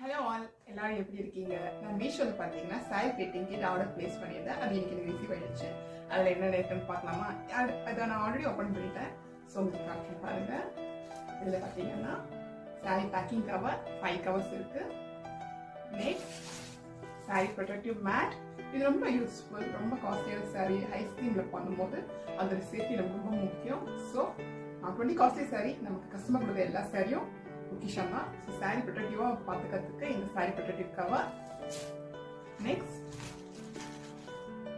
Hello all, எல்லாரும் எப்படி இருக்கீங்க? நான் மீஷோவில் பார்த்தீங்கன்னா சாரி பெட்டிங் கிட் ஆர்டர் பிளேஸ் பண்ணியிருந்தேன். அது எனக்கு ரிசீவ் ஆயிடுச்சு. அதில் என்ன இருக்குன்னு பார்க்கலாமா? அதை நான் ஆல்ரெடி ஓப்பன் பண்ணிட்டேன். ஸோ உங்களுக்கு காட்டுறேன் பாருங்க. இதில் பார்த்தீங்கன்னா சாரி பேக்கிங் கவர் 5 கவர்ஸ் இருக்கு. Next sari protective mat. இது ரொம்ப யூஸ்ஃபுல். ரொம்ப காஸ்ட்லியான சாரி ஹை ஸ்கீமில் பண்ணும்போது அதோட சேஃப்டி நமக்கு ரொம்ப முக்கியம். So not only costly sorry, நமக்கு கஸ்டமர் கொடுத்த எல்லா சாரியும் பொக்கிஷம் தான். ஸோ சாரி ப்ரொடெக்டிவாக பார்த்துக்கிறதுக்கு இந்த சாரி ப்ரொடெக்டிவ் கவர். நெக்ஸ்ட்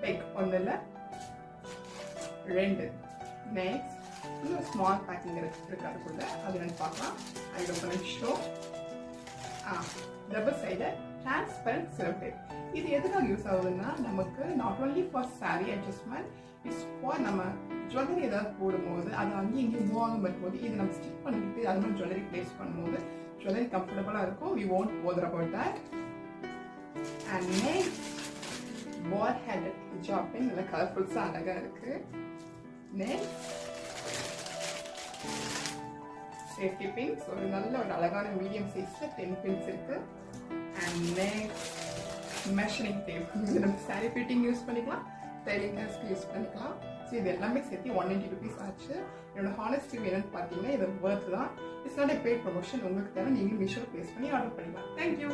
பெக் 1 இல்லை 2. நெக்ஸ்ட் இன்னும் ஸ்மால் பேக்கிங் இருக்கு அதுக்குள்ள. அது என்னன்னு பார்க்கலாம். அது ரொம்ப ஷோ டபுள் சைடட் டிரான்ஸ்பரண்ட் சிலோடேப். இது எதுக்காக யூஸ் ஆகுதுன்னா நமக்கு not only for sorry adjustment, it's for நம்ம ஜுவல்லரி ஏதாவது போடும்போது அது அங்கேயும் இங்கேயும் மூவ் ஆகும் வரும்போது இது நம்ம ஸ்டிக் பண்ணிட்டு அது மாதிரி ஜுவல்லரி பிளேஸ் பண்ணும்போது ஜுவல்லரி கம்ஃபர்டபுளாக இருக்கும். We won't bother about that. And next ball headed hijab pin, நல்ல கலர்ஃபுல்ஸாக அழகாக இருக்கு. நெக்ஸ்ட் சேஃப்டி பின்ஸ், ஒரு நல்ல ஒரு அழகான மீடியம் சைஸ்ல 10 பின்ஸ் இருக்கு. And next measuring tape. இது நம்ம சாரி ஃபிட்டிங் யூஸ் பண்ணிக்கலாம், டைலிங்ஸ்க்கு யூஸ் பண்ணிக்கலாம். ஸோ இது எல்லாமே சேர்த்து 190 rupees ஆச்சு. என்னோட ஹானஸ்ட் ரிவ்யூ என்னன்னு பார்த்தீங்கன்னா இது ஒர்த் தான். It's not a paid promotion. உங்களுக்கு தேவை நீங்களும் மீஷோ பிளேஸ் பண்ணி ஆர்டர் பண்ணிக்கலாம். தேங்க்யூ.